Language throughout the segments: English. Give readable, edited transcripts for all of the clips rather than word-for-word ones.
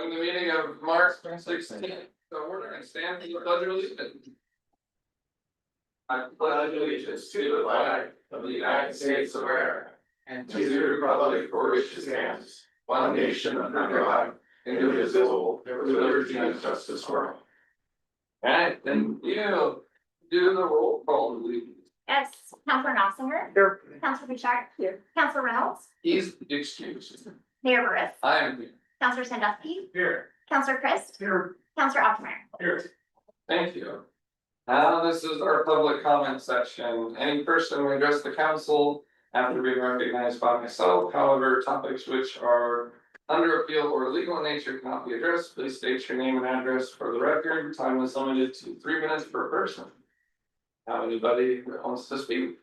the meeting of March 16th, so we're gonna stand for the pledge of allegiance. I pledge allegiance to the flag of the United States of America and to the republic for which it stands, one nation under God, indivisible, with liberty and justice for all. Alright, thank you. Do the roll call, please. Yes, Counselor Knopfinger. Here. Counselor Bouchard. Here. Counselor Reynolds. He's excused. Mayor Burris. I am here. Counselor Sandusky. Here. Counselor Christ. Here. Counselor Oppenheimer. Here. Thank you. This is our public comment section. Any person who address the council after being recognized by myself, however, topics which are under appeal or legal in nature cannot be addressed. Please state your name and address for the record. Time is limited to 3 minutes per person. Now, anybody that wants to speak?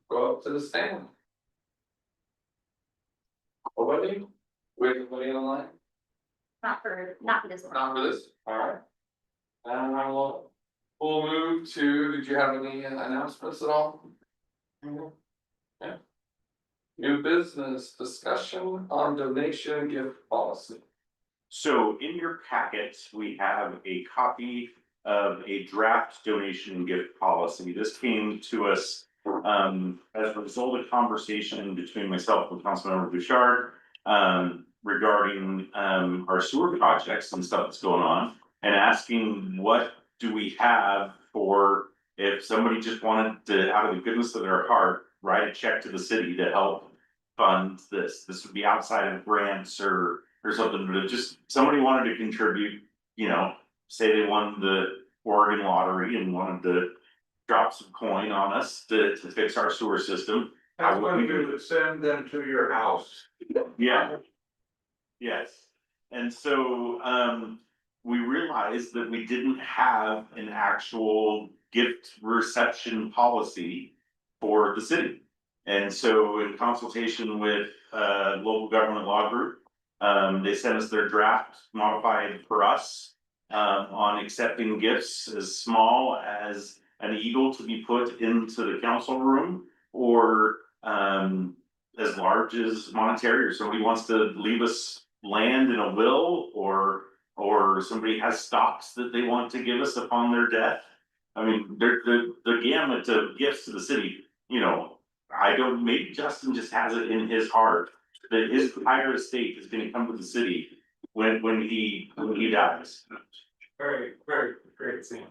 Go up to the stand. Nobody? Wait, anybody on the line? Not for this one. Not for this, alright. And we'll move to, did you have any announcements at all? Yeah. New business discussion on donation gift policy. So in your packets, we have a copy of a draft donation gift policy. This came to us as a result of conversation between myself and Councilmember Bouchard regarding our sewer projects and stuff that's going on, and asking what do we have for if somebody just wanted to, out of the goodness of their heart, write a check to the city to help fund this. This would be outside of grants or something, but if just somebody wanted to contribute, you know, say they won the Oregon lottery and wanted to drop some coin on us to fix our sewer system. That's when you would send them to your house. Yeah. Yes, and so we realized that we didn't have an actual gift reception policy for the city. And so in consultation with local government law group, they sent us their draft modified for us on accepting gifts as small as an eagle to be put into the council room, or as large as monetary, or somebody wants to leave us land in a will, or somebody has stocks that they want to give us upon their death. I mean, the gamut of gifts to the city, you know, I don't, maybe Justin just has it in his heart that his entire estate is gonna come to the city when he dies. Very, very great scene.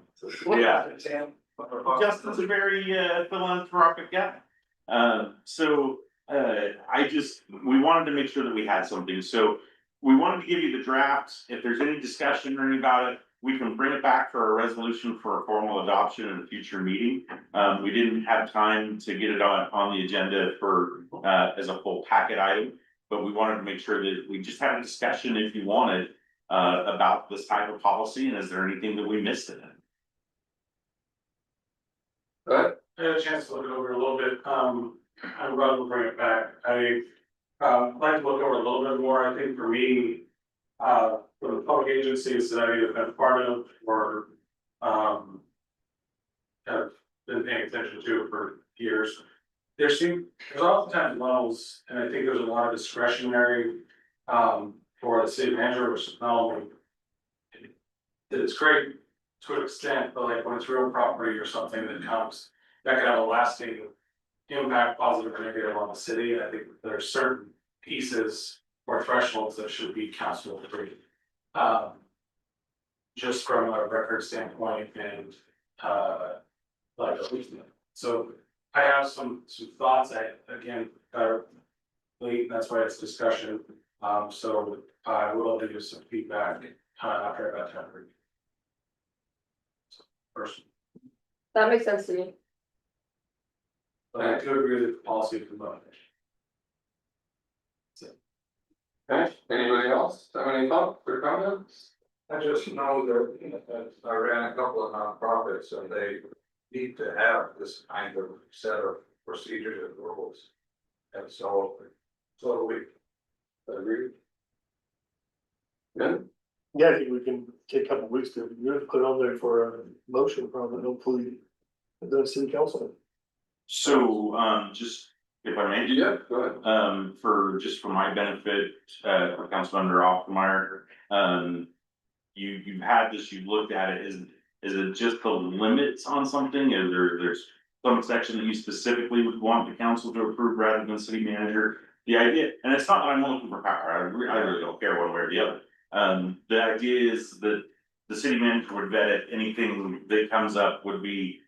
Yeah. Justin's a very philanthropic guy. We wanted to make sure that we had something, so we wanted to give you the drafts. If there's any discussion or anything about it, we can bring it back for a resolution for a formal adoption in a future meeting. We didn't have time to get it on the agenda for as a full packet item, but we wanted to make sure that we just had a discussion if you wanted about this type of policy, and is there anything that we missed in it? But I had a chance to look it over a little bit, I'm glad we'll bring it back. I'd like to look over a little bit more. I think for me, for the public agencies that I've either been part of or have been paying attention to for years, there's oftentimes levels, and I think there's a lot of discretionary for the city manager, which is not only that it's great to an extent, but like when it's real property or something that comes, that could have a lasting impact, positive or negative on the city. And I think there are certain pieces or thresholds that should be council approved. Just from a record standpoint and like a reason. So I have some thoughts. Again, late, that's why it's discussion. So I will give you some feedback after about 10 minutes. First, That makes sense to me. but I do agree with the policy of the motivation. okay, anybody else have any thoughts or comments? I just know that I ran a couple of nonprofits and they need to have this kind of set of procedures and rules. And so we agree. Good, Yeah, I think we can take a couple of weeks to put it on there for a motion, probably, hopefully, the city council. So just if I may. Yeah, go ahead. For my benefit, for Councilmember Offmeyer, you've had this, you've looked at it, is it just the limits on something? Is there's some section that you specifically would want the council to approve rather than city manager? The idea, and it's not that I'm looking for power, I really don't care one way or the other. The idea is that the city manager would vet it, anything that comes up would be,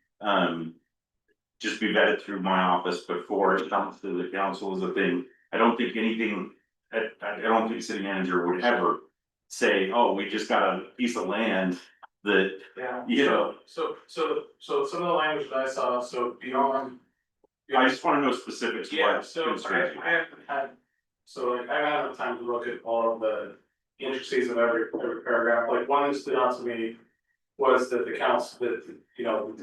just be vetted through my office before it comes to the council is a thing. I don't think anything, I don't think city manager would ever say, oh, we just got a piece of land that, Yeah. you know. So some of the language that I saw, so beyond. I just wanna know specifics. of Yeah, what so concerns you. I haven't had, so like, I haven't had time to look at all of the intricacies of every paragraph, like one that stood out to me. Was that the council, that, you know,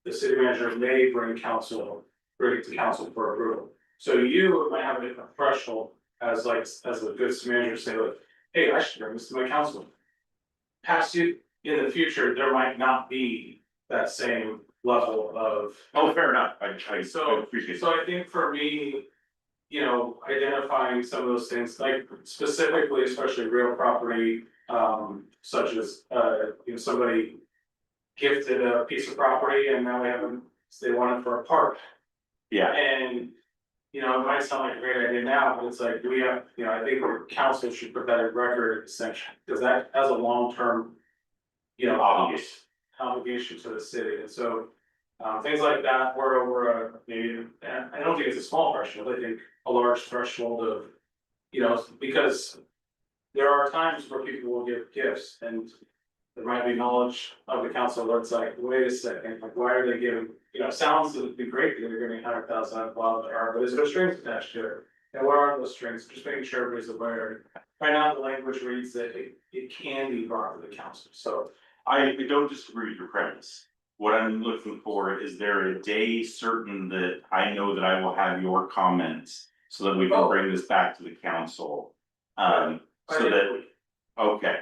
the city manager may bring it to council for approval. So you might have a threshold as like, as a good city manager, say like, hey, I should bring this to my council. Past you, in the future, there might not be that same level of. Oh, fair enough, I So, appreciate so that. I think for me, you know, identifying some of those things, like specifically, especially real property, such as, you know, somebody gifted a piece of property and now they want it for a park. Yeah, And, you know, it might sound like a great idea now, but it's like, we have, you know, I think the council should put that in record essentially, because that has a long-term, you know, obligation to the city, and so. Things like that, where over maybe, and I don't think it's a small threshold, I think a large threshold of, you know, because. There are times where people will give gifts and there might be knowledge of the council where it's like, wait a second, like, why are they giving? You know, it sounds to be great that they're giving 100,000, blah, blah, blah, but there's no strings attached to it. And what are those strings? Just making sure everybody's aware. Right now, the language reads that it can be brought to the council, so. I don't disagree with your premise. What I'm looking for, is there a day certain that I know that I will have your comments so that we can Oh. bring this back to the council? So that, okay,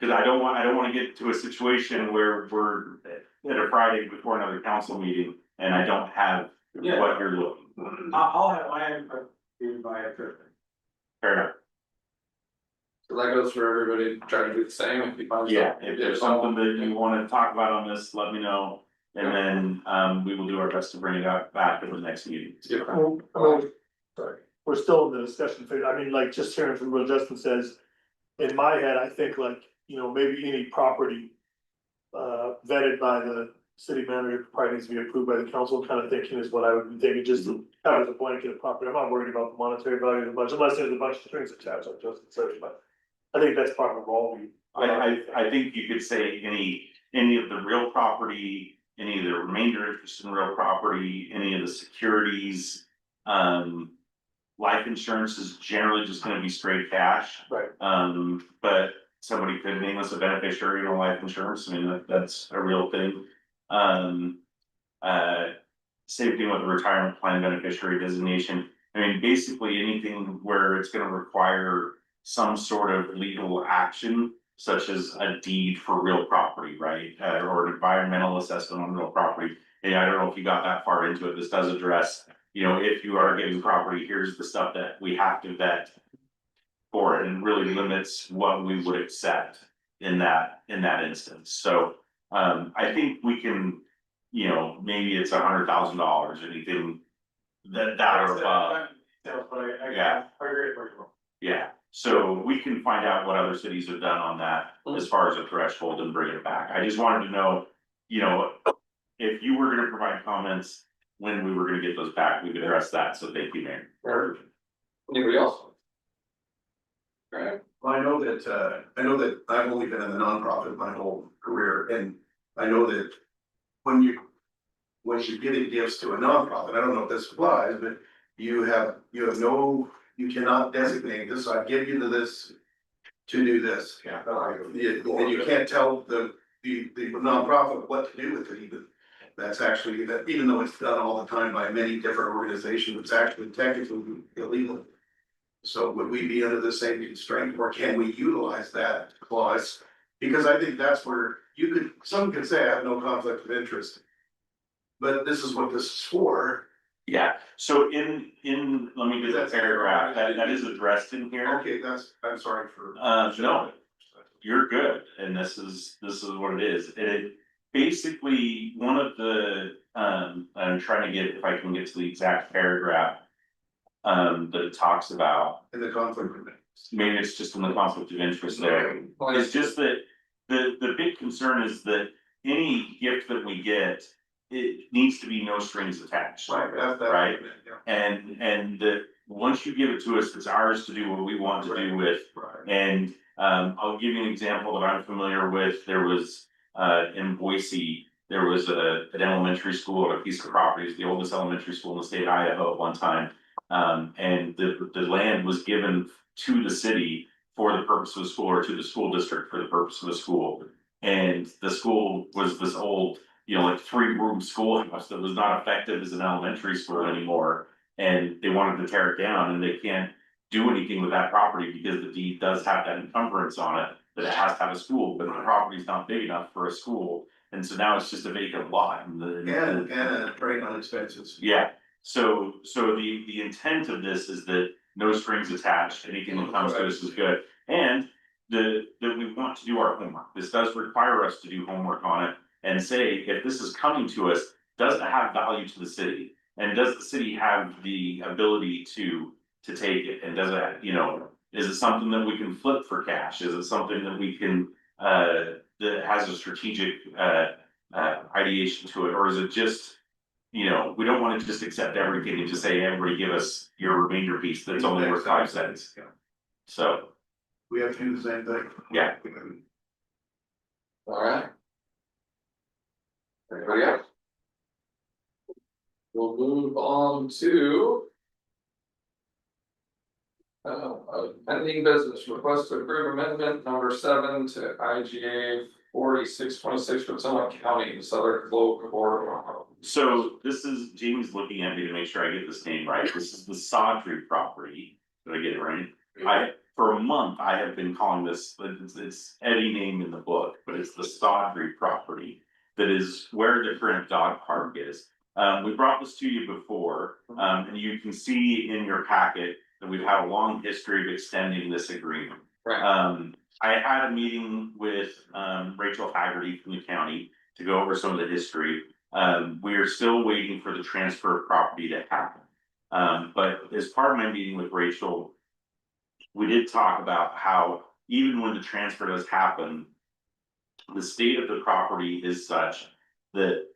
cause I don't wanna get to a situation where we're at a Friday before another council meeting and I don't have Yeah. what you're looking for. I'll have my input given by a person. Fair enough. So that goes for everybody, try to do the same if you find. Yeah, something. if there's something that you wanna talk about on this, let me know. And then, we will do our best to bring it up back at the next meeting. Yeah. Sorry, we're still in the discussion phase. I mean, like, just hearing from what Justin says. In my head, I think like, you know, maybe any property. Vetted by the city manager probably needs to be approved by the council, kind of thinking is what I would be thinking, just to cover the blanket of property. I'm not worried about the monetary value of the bunch, unless there's a bunch of strings attached, like Justin said, but. I think that's part of all we. I think you could say any of the real property, any of the remainder interest in real property, any of the securities. Life insurance is generally just gonna be straight cash. Right. But somebody could name us a beneficiary in a life insurance, I mean, that's a real thing. Same thing with the retirement plan beneficiary designation. I mean, basically anything where it's gonna require some sort of legal action, such as a deed for real property, right? Or an environmental assessment on real property. And I don't know if you got that far into it, this does address, you know, if you are getting property, here's the stuff that we have to vet. For it, and really limits what we would accept in that instance, so, I think we can. You know, maybe it's $100,000, anything that or above. Yeah. I agree with you. Yeah, so we can find out what other cities have done on that as far as a threshold and bring it back. I just wanted to know, you know, if you were gonna provide comments when we were gonna get those back, we could address that. So thank you, Mayor. Or anybody else? Right, Well, I know that I've only been in the nonprofit my whole career, and I know that when you're giving gifts to a nonprofit, I don't know if this applies, but you cannot designate this, I give you to this to do this. Yeah. And you can't tell the nonprofit what to do with it even. That's actually, that even though it's done all the time by many different organizations, it's actually technically illegal. So would we be under the same constraint, or can we utilize that clause? Because I think that's where someone could say, I have no conflict of interest. But this is what this is for, Yeah, so let me get that paragraph, that is addressed in here. Okay, I'm sorry for. No, you're good, and this is what it is, basically, one of the, I'm trying to get, if I can get to the exact paragraph. That it talks about, In the conflict of interest. maybe it's just in the conflict of interest there. It's just that the big concern is that any gift that we get, it needs to be no strings attached. Right, Right. yeah. And that once you give it to us, it's ours to do what we want to do with. Right. And I'll give you an example that I'm familiar with. There was in Boise, there was an elementary school or a piece of property, it's the oldest elementary school in the state of Idaho at one time. And the land was given to the city for the purpose of the school, or to the school district for the purpose of the school. And the school was this old, like 3-room schoolhouse that was not effective as an elementary school anymore. And they wanted to tear it down, and they can't do anything with that property because the deed does have that encumbrance on it, that it has to have a school, but the property's not big enough for a school. And so now it's just a vacant lot, and And trade on expenses. yeah, so the intent of this is that no strings attached, anything that comes to us is good. And that we want to do our homework, this does require us to do homework on it. And say, if this is coming to us, does it have value to the city? And does the city have the ability to take it? And does it, is it something that we can flip for cash? Is it something that we can, that has a strategic, ideation to it? Or is it just, we don't wanna just accept everything and just say, everybody give us your remainder piece that's only worth 5 cents. Yeah. So, We have to do the same thing. yeah. Alright. Anybody else? We'll move on to. Pending business, request to approve amendment number 7 to IGA 4626 for Sonoma County, Southern Globe Corridor. So this is, Jamie's looking at me to make sure I get this name right. This is the Sawtree property. Did I get it right? For a month, I have been calling this, it's any name in the book, but it's the Sawtree property. That is where the current dog park is. We brought this to you before, and you can see in your packet that we've had a long history of extending this agreement. Right. I had a meeting with Rachel Haggerty from the county to go over some of the history. We are still waiting for the transfer of property to happen. But as part of my meeting with Rachel, we did talk about how even when the transfer does happen, the state of the property is such that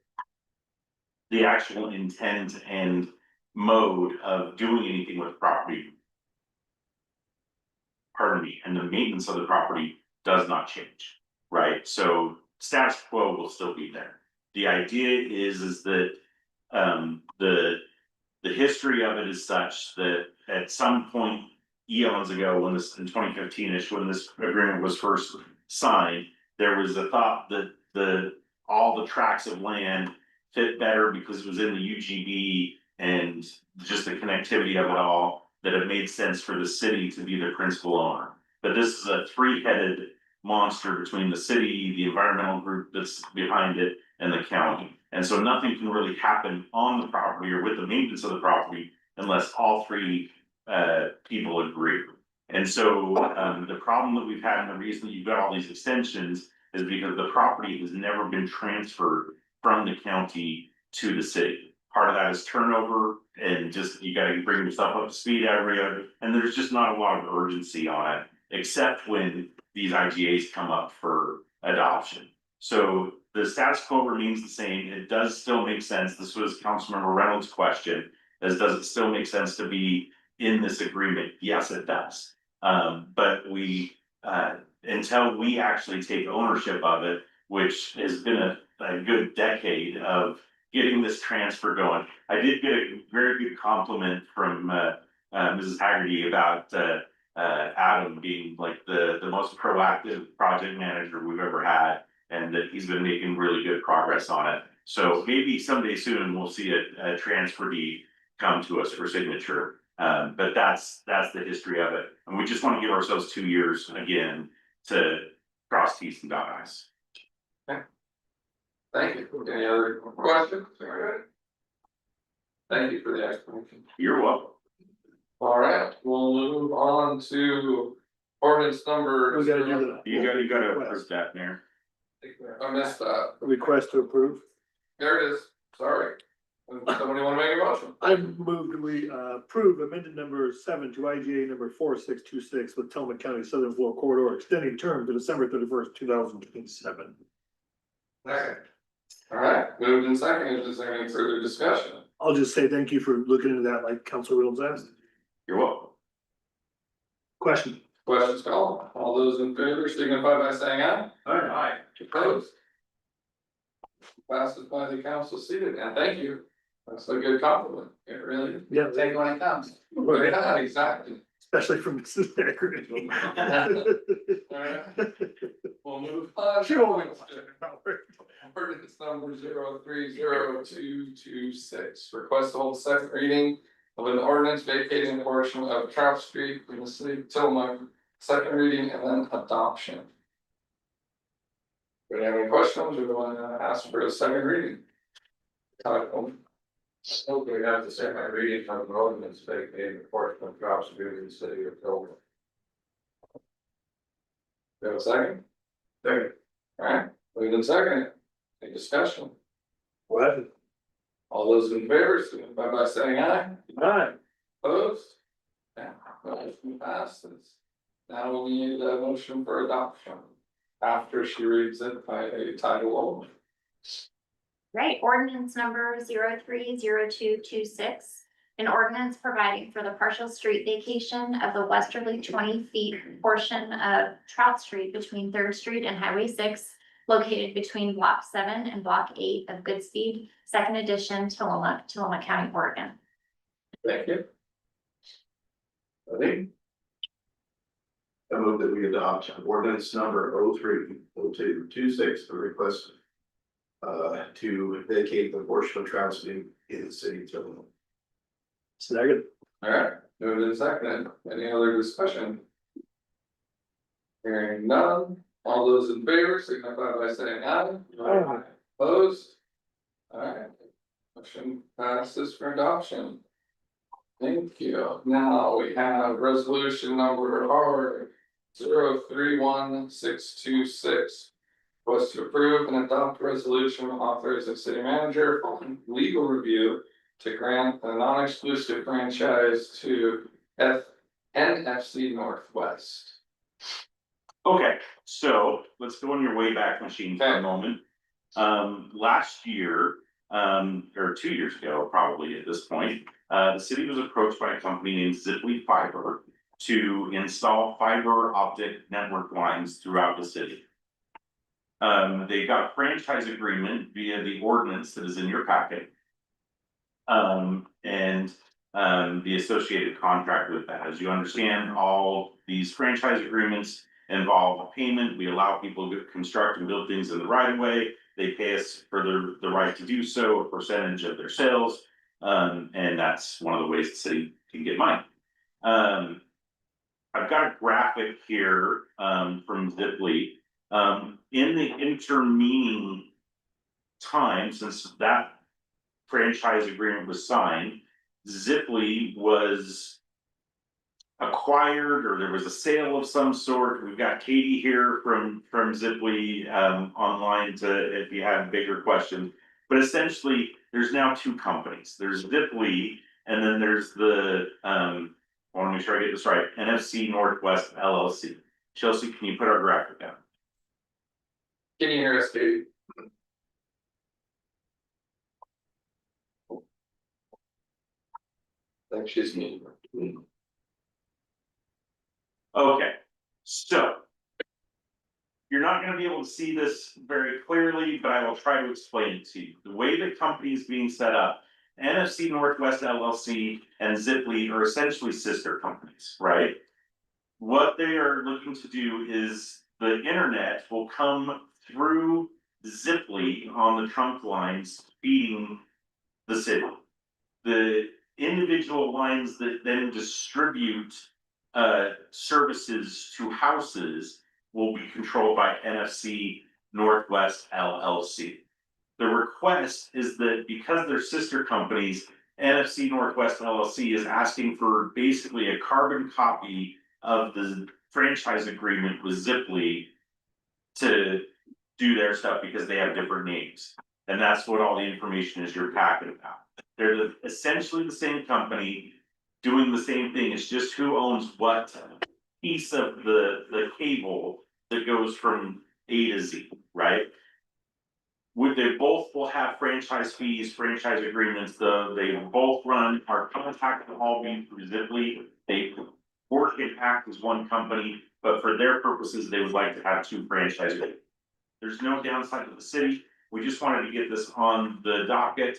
the actual intent and mode of doing anything with property, and the maintenance of the property does not change, right? So status quo will still be there. The idea is that the history of it is such that at some point eons ago, when this in 2015ish, when this agreement was first signed, there was a thought that all the tracts of land fit better because it was in the UGB and just the connectivity of it all, that it made sense for the city to be the principal owner. But this is a 3-headed monster between the city, the environmental group that's behind it, and the county. And so nothing can really happen on the property or with the maintenance of the property unless all 3 people agree. And so the problem that we've had, and the reason that you've got all these extensions, is because the property has never been transferred from the county to the city. Part of that is turnover, and just you gotta bring yourself up to speed every other, and there's just not a lot of urgency on it, except when these IGAs come up for adoption. So the status quo remains the same. It does still make sense. This was Councilmember Reynolds' question, does it still make sense to be in this agreement? Yes, it does. But we, until we actually take ownership of it, which has been a good decade of getting this transfer going. I did get a very good compliment from Mrs. Haggerty about Adam being like the most proactive project manager we've ever had, and that he's been making really good progress on it. So maybe someday soon we'll see a transfer deed come to us for signature. But that's the history of it. And we just want to give ourselves 2 years again to cross T's and dot I's. Thank you. Any other questions? Thank you for the explanation. You're welcome. All right, we'll move on to ordinance number. We gotta do You gotta Request. approve that, Mayor. I missed that. the request to approve. There it is, sorry. Somebody wanna make a motion? I moved, we approve amended number 7 to IGA number 4626 with Tillamook County Southern Florida Corridor extending term to December 31st, 2027. Second. All right, moved and seconded, is there any further discussion? I'll just say thank you for looking into that, like Council Reynolds asked. You're welcome. Question? Questions called, all those in favor signify by saying aye. Aye. Opposed? Passes by the council seated, and thank you, that's a good compliment, it really is. Yeah, Take when it comes. Yeah, exactly. especially from Mrs. Haggerty. Alright, we'll move on. She always. Ordinance number 030226, request to hold second reading of an ordinance vacating a portion of Trout Street in the city of Tillamook, second reading and then adoption. Do you have any questions or do you want to ask for a second reading? Title. So we have the second reading of an ordinance vacating a portion of Trout Street in the city of Tillamook. Do you have a second? Second. Alright, moved and second. Any discussion? What? All those in favor, signify by saying aye. Aye. Opposed? Yeah, motion passes. Now we need a motion for adoption. After she reads it by a title only. Right, ordinance number 030226. An ordinance providing for the partial street vacation of the westerly 20 feet portion of Trout Street between Third Street and Highway 6. Located between block 7 and block 8 of Goodspeed, second edition, Tillamook, County, Oregon. Thank you. Ready? I move that we adopt ordinance number 030226 for request to vacate the portion of Trout Street in the city of Tillamook. Second. Alright, moved and seconded. Any other discussion? Hearing none, all those in favor signify by saying aye. Aye. Opposed? Alright, motion passes for adoption. Thank you. Now we have resolution number R 031626. Was to approve and adopt resolution authorizing city manager following legal review to grant a non-exclusive franchise to NFC Northwest. Okay, so let's go on your way back machine for Okay. a moment. Last year, or 2 years ago, probably at this point, the city was approached by a company named Zipley Fiber to install fiber optic network lines throughout the city. They got a franchise agreement via the ordinance that is in your packet. And the associated contract with that. As you understand, all these franchise agreements involve a payment. We allow people to construct and build things in the right of way. They pay us for the right to do so, a percentage of their sales. And that's one of the ways the city can get money. I've got a graphic here from Zipley. In the intervening time since that franchise agreement was signed, Zipley was acquired, or there was a sale of some sort. We've got Katie here from Zipley online to if you have bigger questions. But essentially, there's now two companies. There's Zipley, and then there's the I want to make sure I get this right, NFC Northwest LLC. Chelsea, can you put our graphic down? Can you hear us, Katie? I think she's me. Okay, so. You're not gonna be able to see this very clearly, but I will try to explain it to you. The way the company is being set up, NFC Northwest LLC and Zipley are essentially sister companies, right? What they are looking to do is the internet will come through Zipley on the trunk lines feeding the city. The individual lines that then distribute services to houses will be controlled by NFC Northwest LLC. The request is that because they're sister companies, NFC Northwest LLC is asking for basically a carbon copy of the franchise agreement with Ziply to do their stuff because they have different names. And that's what all the information is you're packet about. They're essentially the same company doing the same thing. It's just who owns what piece of the cable that goes from A to Z, right? They both will have franchise fees, franchise agreements, they both run, our contact will all be through Ziply. They work and act as one company, but for their purposes, they would like to have two franchise agreements. There's no downside to the city, we just wanted to get this on the docket.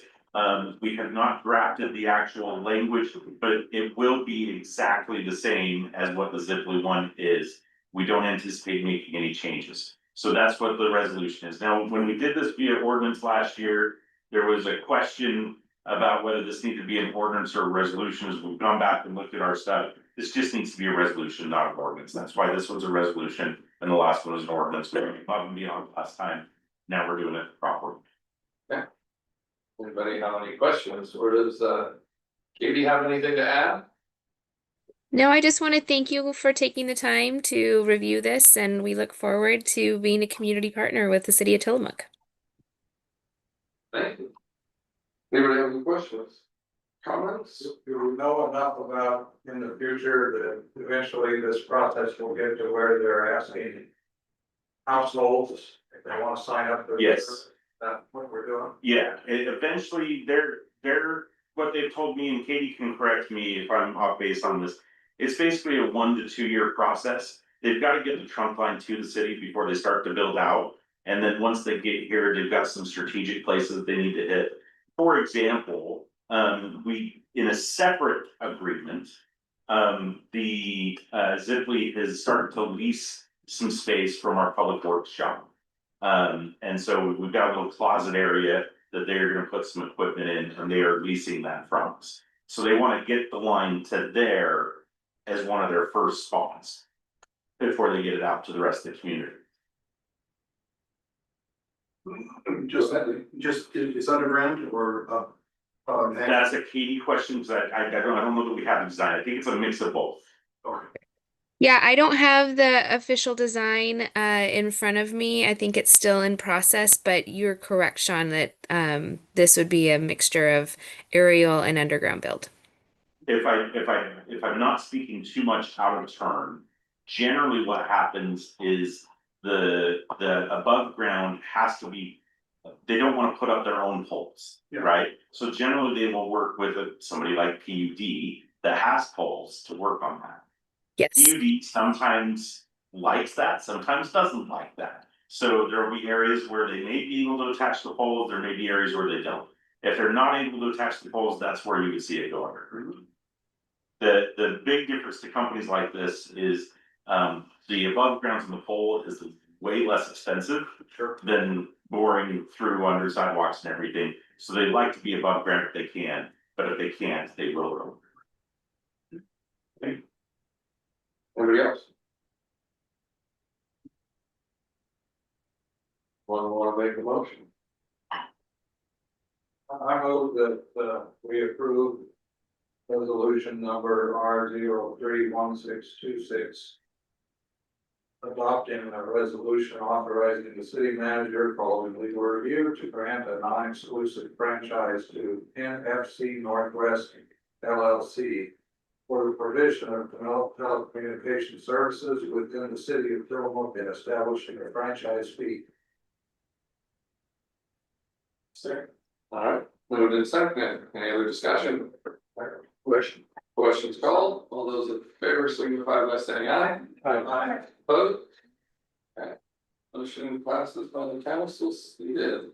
We have not drafted the actual language, but it will be exactly the same as what the Ziply one is. We don't anticipate making any changes. So that's what the resolution is. Now, when we did this via ordinance last year, there was a question about whether this needed to be an ordinance or a resolution. As we've gone back and looked at our stuff, this just needs to be a resolution, not an ordinance. That's why this was a resolution and the last one was an ordinance. We went above and beyond last time. Now we're doing it properly. Anybody have any questions, or does Katie have anything to add? No, I just want to thank you for taking the time to review this, and we look forward to being a community partner with the city of Tillamook. Thank you. Anybody have any questions? Comments? Do we know enough about in the future that eventually this process will get to where they're asking households if they want to sign up? Yes. That's what we're doing. Yeah, eventually they're what they've told me, and Katie can correct me if I'm off base on this. It's basically a 1 to 2 year process. They've got to get the trunk line to the city before they start to build out. And then once they get here, they've got some strategic places that they need to hit. For example, we, in a separate agreement, the Ziply has started to lease some space from our public works shop. And so we've got a little closet area that they're gonna put some equipment in, and they are leasing that from us. So they wanna get the line to there as one of their first spots before they get it out to the rest of the community. Just it's underground or That's a Katie question, because I don't know that we have a design. I think it's a mix of both. Okay. Yeah, I don't have the official design in front of me. I think it's still in process, but you're correct, Sean, that this would be a mixture of aerial and underground build. If I'm not speaking too much out of turn, generally what happens is the above ground has to be, they don't want to put up their own poles, Yeah. right? So generally they will work with somebody like PUD that has poles to work on that. Yes. PUD sometimes likes that, sometimes doesn't like that. So there will be areas where they may be able to attach the poles, there may be areas where they don't. If they're not able to attach the poles, that's where you would see it go under. The big difference to companies like this is the above ground from the pole is way less expensive than boring through under sidewalks and everything. So they like to be above ground if they can, but if they can't, they will. Anybody else? One wanna make a motion? I move that we approve resolution number R031626. Adopting a resolution authorizing the city manager following legal review to grant a non-exclusive franchise to NFC Northwest LLC for the provision of telecommunication services within the city of Tillamook and establishing a franchise fee. Second. Alright, moved and seconded, any other discussion? Questions called, all those in favor signify by saying aye. Aye. Opposed? Okay. Motion passes by the council, seated.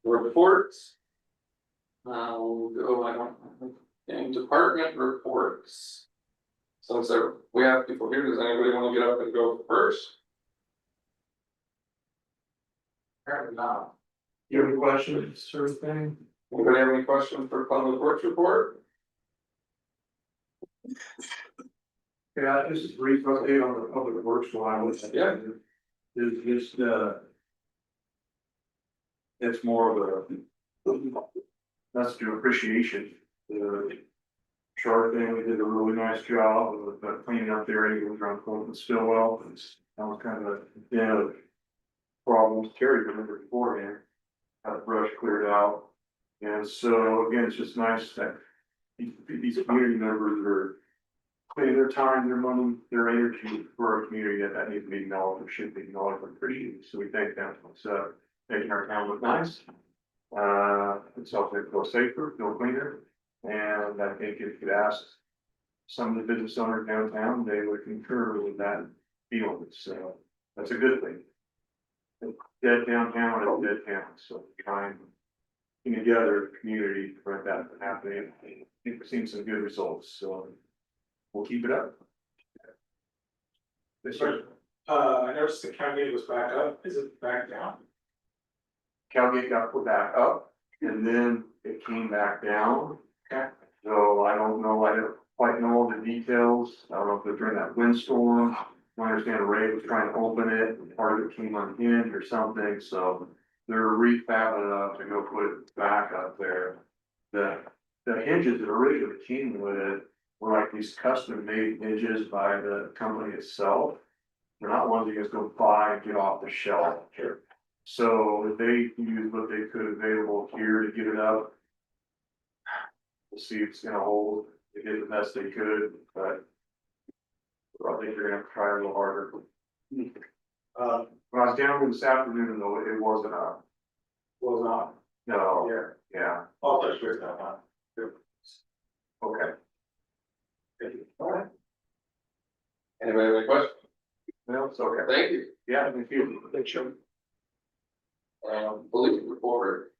Reports. We'll go in department reports. Since we have people here, does anybody want to get up and go first? Apparently not. You have any questions, sort of thing? Anybody have any questions for public works report? Yeah, this is brief update on the public works one, which Yeah. is just it's more of a That's due appreciation. The Sharp family did a really nice job of cleaning up the area around Colton Stillwell. That was kind of a, problems Terry remembered beforehand. Had the brush cleared out. And so again, it's just nice that these community members are putting their time, their money, their energy for a community that needs to be acknowledged or should be acknowledged and appreciated. So we thank them. So making our town look nice. It's helping it feel safer, feel cleaner. And I think if you could ask some of the business owners downtown, they would concur with that feeling. So that's a good thing. Dead downtown is dead town, so trying together community to prevent that from happening. I think we've seen some good results, so we'll keep it up. This year, I noticed the county was back up, is it back down? Calgate got put back up and then it came back down. Okay. So I don't know, I don't quite know all the details. I don't know if they're during that windstorm. I understand Ray was trying to open it and part of it came unhinged or something, so they're refabbing it up to go put it back up there. The hinges that originally came with it were like these custom made hinges by the company itself. They're not ones you just go buy and get off the shelf. So they used what they could available here to get it up. We'll see if it's gonna hold. They did the best they could, but I think they're gonna have to try a little harder. When I was down there this afternoon, though, it wasn't up. Was not. No, Yeah. yeah, Oh, that's good, huh? okay. Alright. Anybody have any questions? No, it's okay. Thank you. Yeah, thank you. Thanks, Sean. Believe report.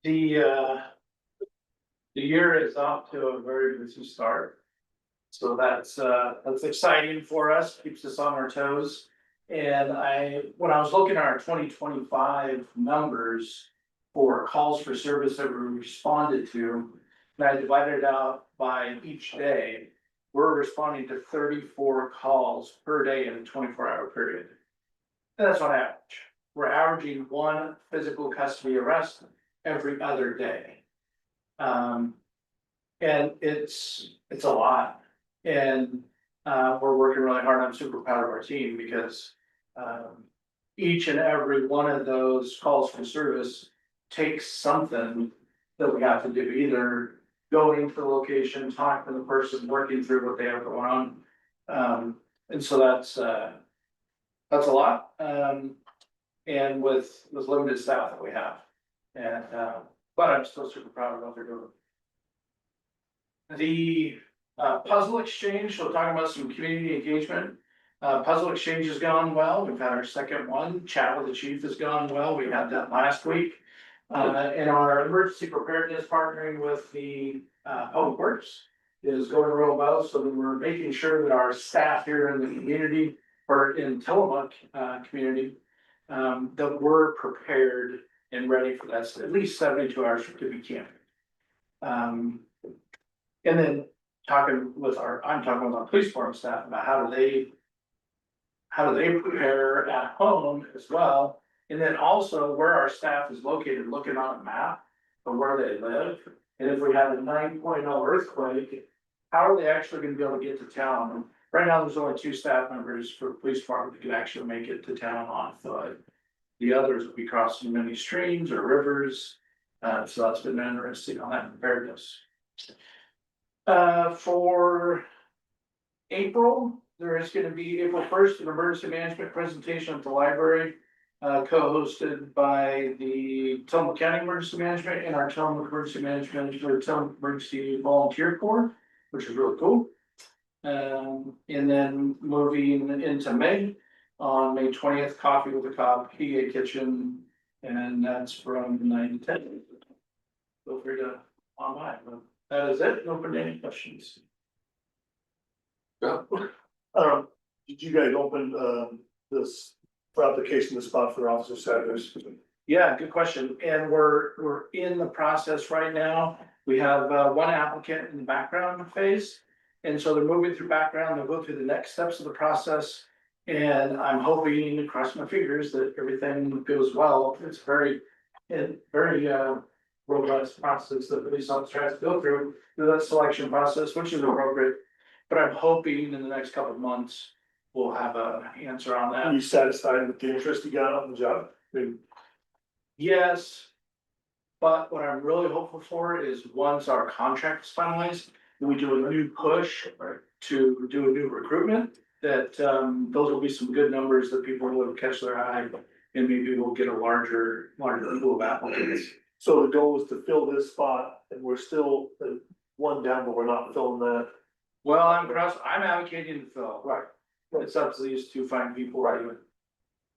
The year is off to a very busy start. So that's exciting for us, keeps us on our toes. And when I was looking at our 2025 numbers for calls for service that we responded to, and I divided it out by each day, we're responding to 34 calls per day in a 24-hour period. And that's on average. We're averaging one physical custody arrest every other day. And it's a lot. And we're working really hard. I'm super proud of our team because each and every one of those calls for service takes something that we have to do, either going to the location, talking to the person, working through what they have going on. And so that's a lot. And with limited staff that we have. And but I'm still super proud of what they're doing. The puzzle exchange, so talking about some community engagement. Puzzle exchange has gone well. We've had our second one. Chat with the chief has gone well. We had that last week. And our emergency preparedness partnering with the public works is going real well. So that we're making sure that our staff here in the community or in Tillamook community, that we're prepared and ready for that at least 72 hours to be camping. And then I'm talking with our police department staff about how do they prepare at home as well. And then also where our staff is located, looking on a map of where they live. And if we have a 9.0 earthquake, how are they actually gonna be able to get to town? And right now, there's only 2 staff members for the police department that can actually make it to town on foot. The others will be crossing many streams or rivers. So that's been interesting on that preparedness. For April, there is gonna be April 1st, an emergency management presentation at the library. Co-hosted by the Tillamook County Emergency Management and our Tillamook Emergency Management or Tillamook Emergency Volunteer Corps, which is really cool. And then moving into May, on May 20th, Coffee with a Cop, PA Kitchen, and that's from 9 to 10. Feel free to online, but that is it. Open to any questions. Go. Did you guys open this for application, the spot for officer status? Yeah, good question. And we're in the process right now. We have one applicant in the background phase. And so they're moving through background, they'll go through the next steps of the process. And I'm hoping, cross my fingers, that everything goes well. It's a very very robust process that the police officer has to go through that selection process, which is appropriate. But I'm hoping in the next couple of months, we'll have a answer on Are that. you satisfied with the interest you got on the job? I mean, Yes. But what I'm really hopeful for is once our contract is finalized, and we do a new push to do a new recruitment, that those will be some good numbers that people will catch their eye. And maybe we'll get a larger pool of applicants. so the goal is to fill this spot and we're still one down, but we're not filling that. Well, I'm advocating to fill. Right. It's up to these two fine people, right?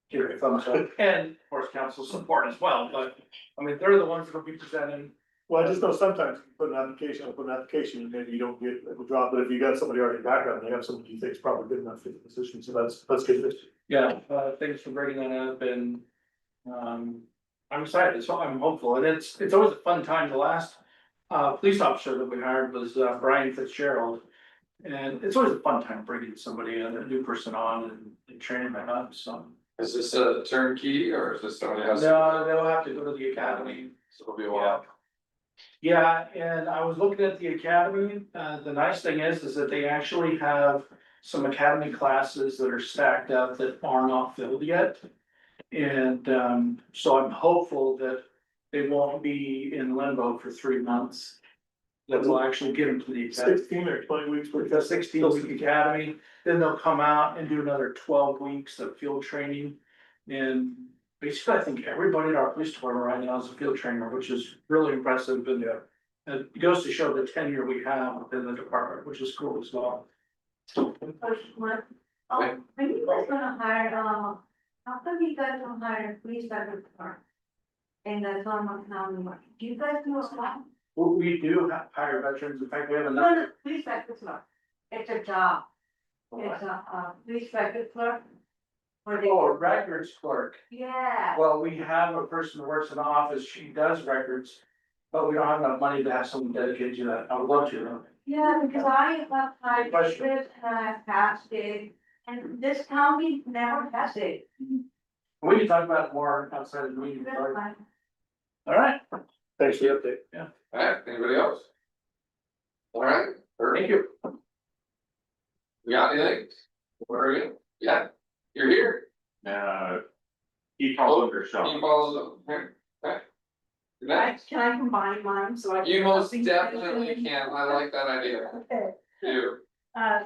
Give it a thumbs up, and of course, council support as well, but I mean, they're the ones that will be presenting. Well, I just know sometimes you put an application, and maybe you don't get a job, but if you got somebody already background, you have somebody you think is probably good enough for the position, so that's good. Yeah, thanks for bringing that up, and I'm excited, so I'm hopeful, and it's always a fun time. The last police officer that we hired was Brian Fitzgerald. And it's always a fun time bringing somebody, a new person on and training them up, so. Is this a turnkey or is this somebody else? No, they'll have to go to the academy. So it'll be a while. Yeah, and I was looking at the academy, the nice thing is that they actually have some academy classes that are stacked up that are not filled yet. And so I'm hopeful that they won't be in limbo for 3 months. That will actually get them to the academy. 16 or 20 weeks. With the 16-week academy, then they'll come out and do another 12 weeks of field training. And basically, I think everybody in our police department right now is a field trainer, which is really impressive. And it goes to show the tenure we have within the department, which is cool as well. Are you guys gonna hire, how come you guys don't hire a police officer? And that's on my county, do you guys do a lot? Well, we do hire veterans. In fact, we have No, another. no, police officer, it's a job, it's a, police officer. Where they. Oh, a records clerk. Yeah, Well, we have a person who works in the office. She does records. But we don't have enough money to have someone dedicated to that. I would love to though. yeah, because I have hired Question. this and I passed it, and this county never has it. We can talk about it more outside of the meeting. That's All fine. right, Thanks for the update. Alright, anybody else? Alright, thank you. you got anything? Where are you? Yeah, you're here. He falls under He Sean. follows up. Here. Okay. Good night. Can I combine mine so I? You most definitely can. I like that idea. Okay. You.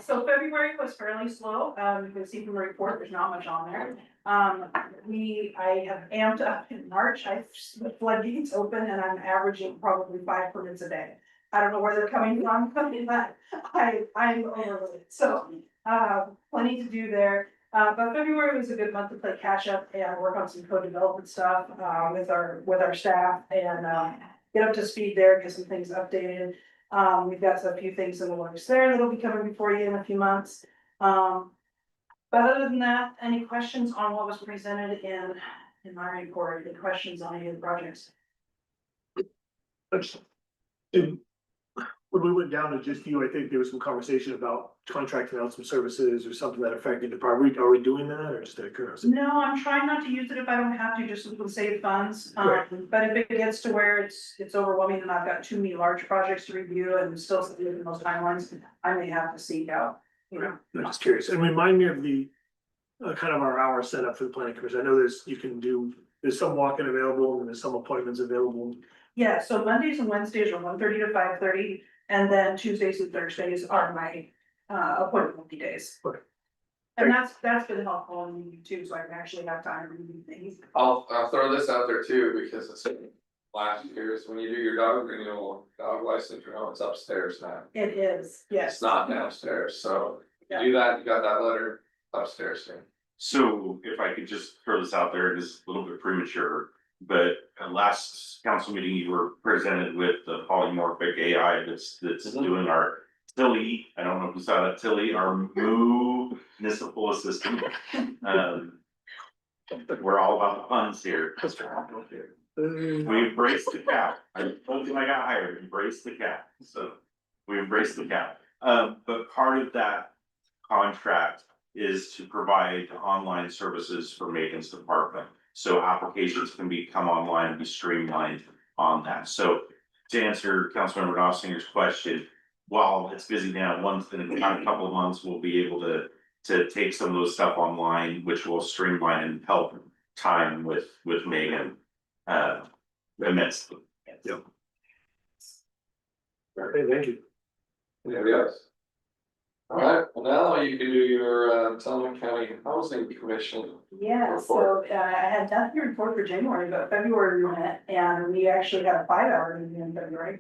So February was fairly slow, you can see from the report, there's not much on there. I have amped up in March, the floodgates open and I'm averaging probably 5 permits a day. I don't know where they're coming from, but I'm overloaded, so, plenty to do there. But February was a good month to play catch up and work on some code development stuff, with our staff and, get up to speed there, get some things updated. We've got a few things in the works there that'll be coming before you in a few months. But other than that, any questions on what was presented in my report, any questions on any of the projects? When we went down to just you, I think there was some conversation about contracting out some services or something that affected the property. Are we doing that or just that occurs? No, I'm trying not to use it if I don't have to, just so we can save funds. Right. But if it gets to where it's overwhelming and I've got too many large projects to review and still within those timelines, I may have to seek out, you know. I'm just curious, and remind me of the kind of our hour setup for the planning commission. I know there's some walk-in available and there's some appointments available. Yeah, so Mondays and Wednesdays are 1:30 to 5:30, and then Tuesdays and Thursdays are my appointment days. Okay. And that's been helpful in me too, so I can actually have time to review things. I'll throw this out there too, because it's last year's, when you do your dog renewal, dog license renewal, it's upstairs now. It is, yes. It's not downstairs, so you Yeah. do that, you got that letter upstairs soon. So if I could just throw this out there, it is a little bit premature, but at last council meeting, you were presented with the polymorphic AI that's doing our Tilly. I don't know if you saw that, Tilly, our municipal assistant. We're all about the funds here. We embraced the cap. I told you I got hired, embrace the cap, so we embraced the cap. But part of that contract is to provide online services for Megan's department. So applications can come online and be streamlined on that. So to answer Councilmember Knopfsinger's question, while it's busy now, in a couple of months, we'll be able to take some of those stuff online, which will streamline and help time with Megan. Immensely. Okay, thank you. Anybody else? All right, well, now you can do your Sullivan County Housing Commission. Yeah, so I had nothing to report for January, but February we met and we actually had a 5-hour meeting in February.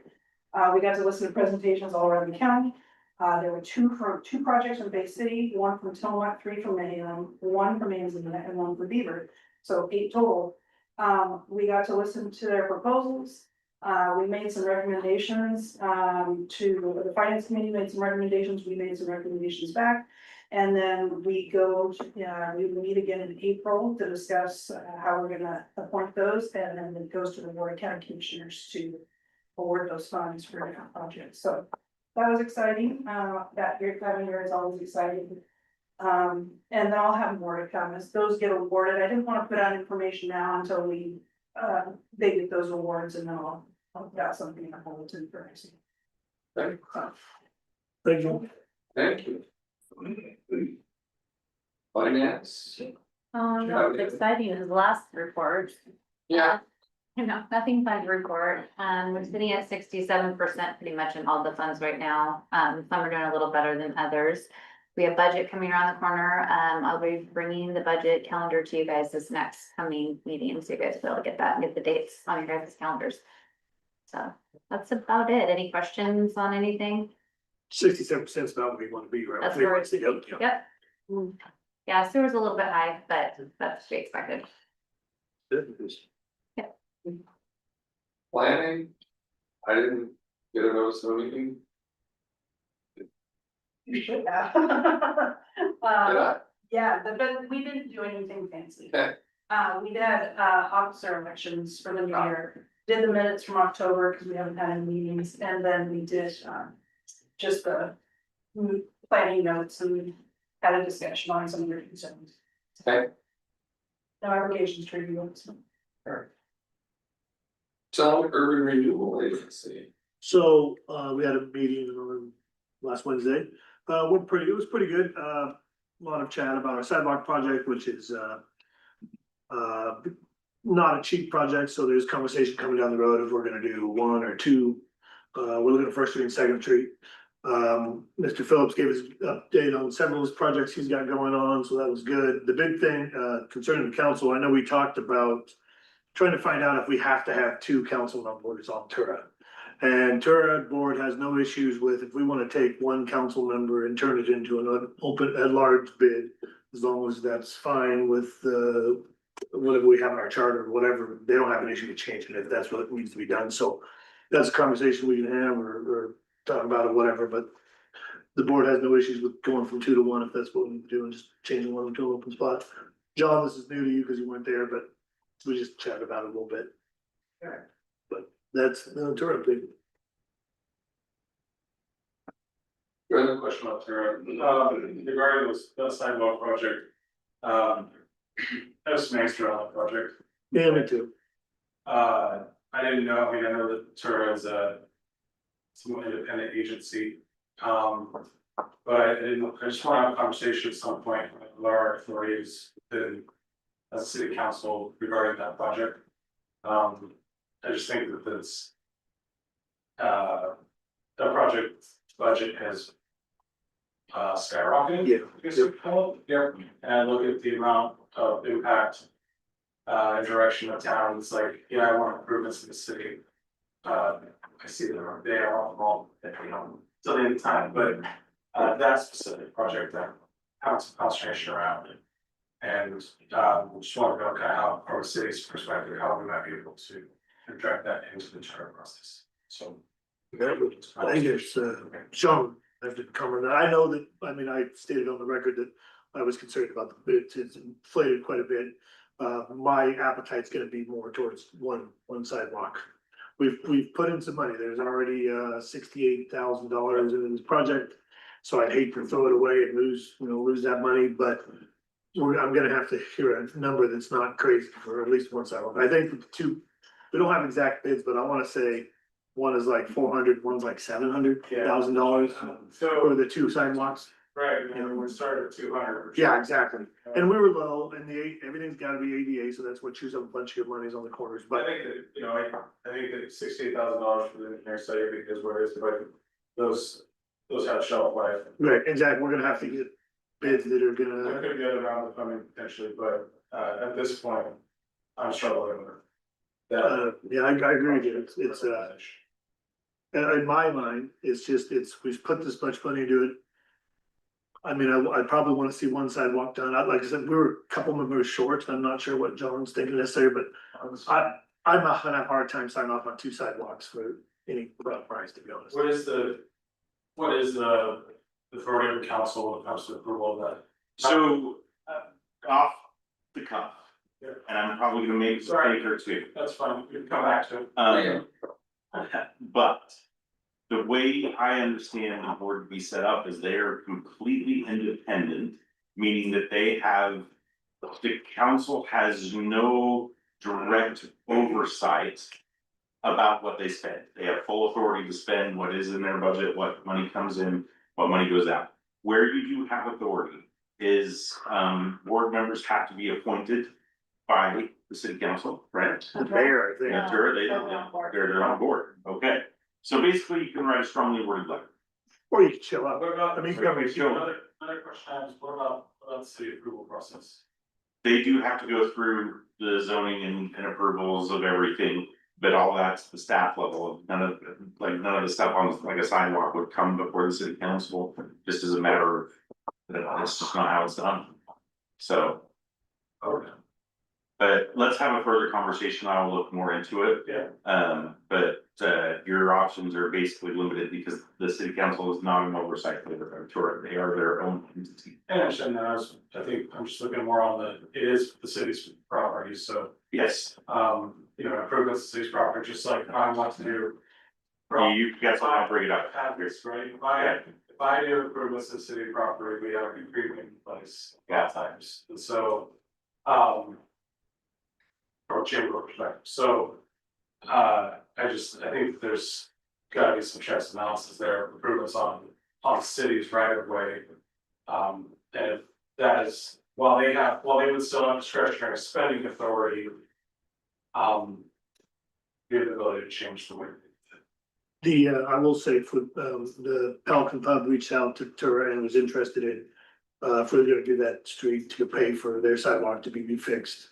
We got to listen to presentations all around the county. There were two projects from Bay City, one from Tillamook, 3 from Mahan, 1 from Manzanita, and 1 from Beaver, so 8 total. We got to listen to their proposals. We made some recommendations, to the finance committee made some recommendations, we made some recommendations back. And then we we meet again in April to discuss how we're gonna appoint those, and then it goes to the board of county commissioners to award those funds for different projects, so. That was exciting, that time of year is always exciting. And then I'll have more to come as those get awarded. I didn't wanna put out information now until they get those awards, and then I'll put out something in the bulletin for next week. Thank you. Thank you. Thank you. Finance. Not as exciting as the last report. Yeah. You know, nothing fun to report. We're sitting at 67% pretty much in all the funds right now. Some are doing a little better than others. We have budget coming around the corner. I'll be bringing the budget calendar to you guys this next coming meeting, so you guys will be able to get that and get the dates on your guys' calendars. So that's about it. Any questions on anything? 67% is about where we want to be, right? That's where it's, yep. Yeah, sewer's a little bit high, but that's to be expected. Planning. I didn't get a notice of a meeting. You should have. Did I? Yeah, but we didn't do anything fancy. Okay. We did officer elections for the new year, did the minutes from October, because we haven't had any meetings, and then we did just the planning notes, and we had a discussion on some of your concerns. Okay. No applications to review. Town Urban Renewal Agency. So, we had a meeting on last Wednesday, it was pretty good, a lot of chat about our sidewalk project, which is, not a cheap project, so there's conversation coming down the road if we're gonna do 1 or 2. We're looking at First Street and Second Street. Mr. Phillips gave us an update on several of his projects he's got going on, so that was good. The big thing, concerning the council, I know we talked about trying to find out if we have to have 2 council members on Tura. And Tura board has no issues with if we wanna take 1 council member and turn it into an open, at large bid, as long as that's fine with whatever we have in our charter or whatever, they don't have an issue with changing it if that's what needs to be done, so. That's a conversation we can have or talk about it, whatever, but the board has no issues with going from 2 to 1 if that's what we need to do and just changing 1 to an open spot. John, this is new to you because you weren't there, but we just chatted about it a little bit. Alright. But that's the tour update. Go ahead. Question about Tara, regarding the sidewalk project. That was Main Street on that project. Yeah, me too. I didn't know, I know that Tura is a somewhat independent agency. But I just want to have a conversation at some point with our authorities as a city council regarding that project. I just think that this the project budget has skyrocketed. Yeah. I guess you'd call it. Yep. And look at the amount of impact and direction of town. It's like, yeah, I want improvements in the city. I see that they are all, you know, till the end of time, but that specific project that has some concentration around it. And just want to know kind of how, from a city's perspective, how we might be able to direct that into the charter process. So. I think it's Sean, I have to comment. I know that, I mean, I stated on the record that I was concerned about the bids, it's inflated quite a bit. My appetite's gonna be more towards one sidewalk. We've put in some money, there's already $68,000 in this project. So I'd hate to throw it away and lose that money, but I'm gonna have to hear a number that's not crazy for at least one sidewalk. I think the two, we don't have exact bids, but I wanna say one is like 400, one's like $700,000 for So, the two sidewalks. right, and we started at 200. Yeah, exactly. And we were low and everything's gotta be ADA, so that's what chews up a bunch of your monies on the corners, I but think that, you know, I think that $68,000 for the engineer study, because where is the budget, those have shelf life. right, exactly, we're gonna have to get bids that are There gonna, could be other rounds of funding potentially, but at this point, I'm struggling with that. yeah, I agree with you. It's in my mind, we've put this much money into it. I mean, I probably wanna see one sidewalk done. Like I said, we were a couple members short. I'm not sure what John's thinking necessarily, but I'm not gonna have a hard time signing off on two sidewalks for any price, to be honest. What is the authority of the council when it comes to approval of that? So, off the cuff, Yeah. and I'm probably gonna make a mistake or two. That's fine, we can come back to it. But the way I understand the board to be set up is they are completely independent, meaning that they have, the council has no direct oversight about what they spend. They have full authority to spend what is in their budget, what money comes in, what money goes out. Where you do have authority is, board members have to be appointed by the city council, right? The mayor, I think. Yeah, sure, they're on board, okay. So basically, you can write a strongly worded letter. Or you can chill out. What about, I mean, Sorry, sure. another question I have is, what about the city approval process? They do have to go through the zoning and approvals of everything, but all that's the staff level. None of the stuff on like a sidewalk would come before the city council, just as a matter of, that's just not how it's done. So, Okay. but let's have a further conversation. I will look more into it. Yeah. But your options are basically limited because the city council is not an oversight for the tour. They are their own entity. I understand that, I think I'm just looking more on it is the city's property, so, Yes, you know, improvements to the city's property, just like I want to do. you got something, I'll bring it up. Have this, right, if I do improvements to city property, we have an agreement in place a lot of times, and so, from a chamber perspective, so. I think there's gotta be some checks and balances there, improvements on cities right of way. And if that is, while they would still have discretionary spending authority. The ability to change the way. I will say for, the Pelican Pub reached out to her and was interested in, if we're gonna do that street to pay for their sidewalk to be refixed.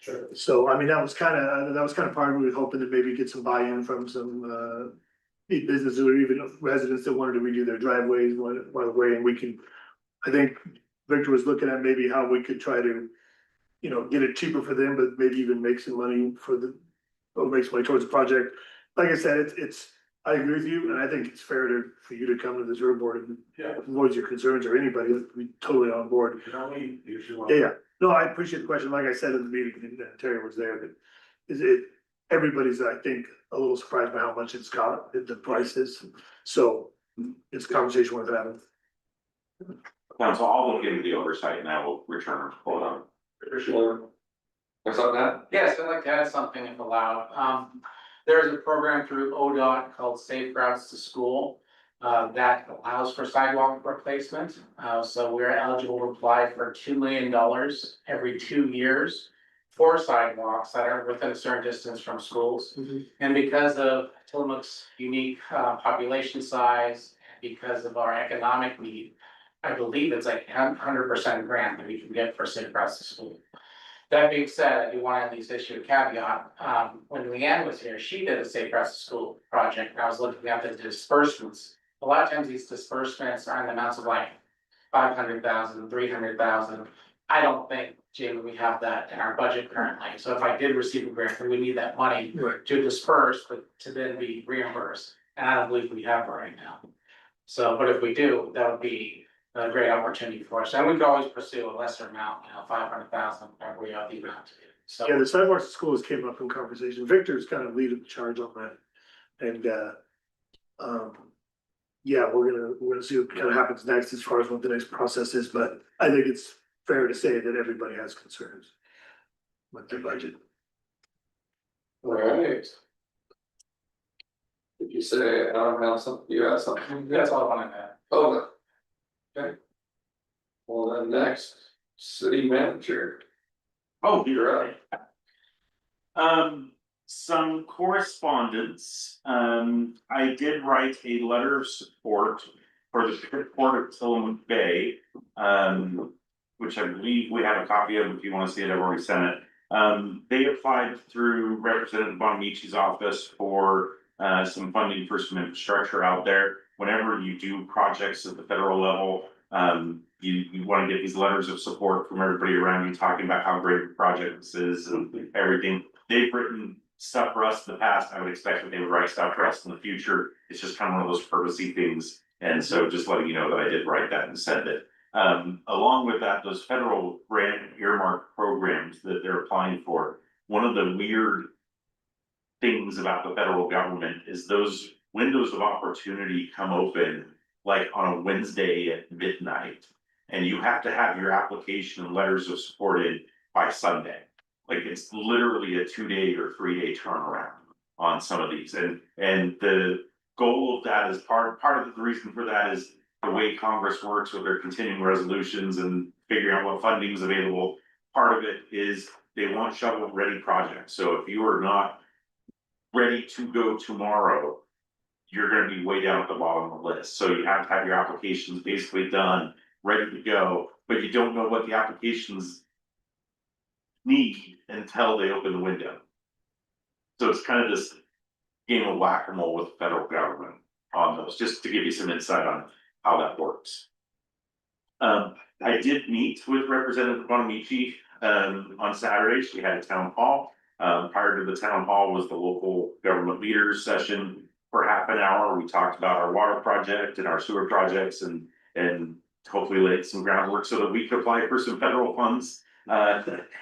Sure. So, I mean, that was kind of part of, we were hoping to maybe get some buy-in from some, businesses or even residents that wanted to redo their driveways one way, and we can. I think Victor was looking at maybe how we could try to, get it cheaper for them, but maybe even make some money or make some money towards the project. Like I said, I agree with you, and I think it's fair for you to come to the Zurich board and Yeah. voice your concerns, or anybody, we totally on board. You know, we usually want. Yeah. No, I appreciate the question. Like I said in the meeting, and Terry was there, everybody's, I think, a little surprised by how much it's got, the prices. So it's a conversation worth having. Council, I'll look into the oversight and I will return. Hold on. What's up, Matt? Yes, I'd like to add something if allowed. There is a program through ODOT called Safe Routes to School. That allows for sidewalk replacement. So we're eligible to apply for $2 million every 2 years for sidewalks that are within a certain distance from schools. And because of Tillamook's unique population size, because of our economic need, I believe it's like 100% grant that we can get for Safe Routes to School. That being said, I do want to at least issue a caveat. When Leanne was here, she did a Safe Routes to School project, and I was looking at the disbursements. A lot of times these disbursements are in the amounts of like 500,000, 300,000. I don't think, Jamie, we have that in our budget currently. So if I did receive a grant, then we need that money to disperse, but to then be reimbursed. And I don't believe we have it right now. So, but if we do, that would be a great opportunity for us. And we could always pursue a lesser amount, 500,000, whatever we are the amount to do. So. Yeah, the sidewalks to schools came up in conversation. Victor's kind of leading the charge on that. And, yeah, we're gonna see what kind of happens next as far as what the next process is, but I think it's fair to say that everybody has concerns with their budget. Alright. Did you say, I don't know, something, you had something? That's all I wanted to add. Oh, no. Okay. Well, then next, city manager, Oh, you're up. Some correspondence, I did write a letter of support for the Port of Tillamook Bay. Which I believe we have a copy of, if you wanna see it, I've already sent it. They applied through Representative Bonamici's office for some funding for some infrastructure out there. Whenever you do projects at the federal level, you wanna get these letters of support from everybody around you talking about how great the project this is and everything. They've written stuff for us in the past. I would expect that they would write stuff for us in the future. It's just kind of one of those courtesy things. And so just letting you know that I did write that and send it. Along with that, those federal grant earmark programs that they're applying for, one of the weird things about the federal government is those windows of opportunity come open like on a Wednesday at midnight. And you have to have your application and letters of support in by Sunday. Like it's literally a 2-day or 3-day turnaround on some of these. And the goal of that is part of the reason for that is the way Congress works with their continuing resolutions and figuring out what funding is available. Part of it is they want shovel ready projects. So if you are not ready to go tomorrow, you're gonna be way down at the bottom of the list. So you have to have your applications basically done, ready to go, but you don't know what the applications need until they open the window. So it's kind of this game of whack-a-mole with the federal government on those, just to give you some insight on how that works. I did meet with Representative Bonamici on Saturday. She had a town hall. Prior to the town hall was the local government leaders session for half an hour. We talked about our water project and our sewer projects and hopefully laid some groundwork so that we could apply for some federal funds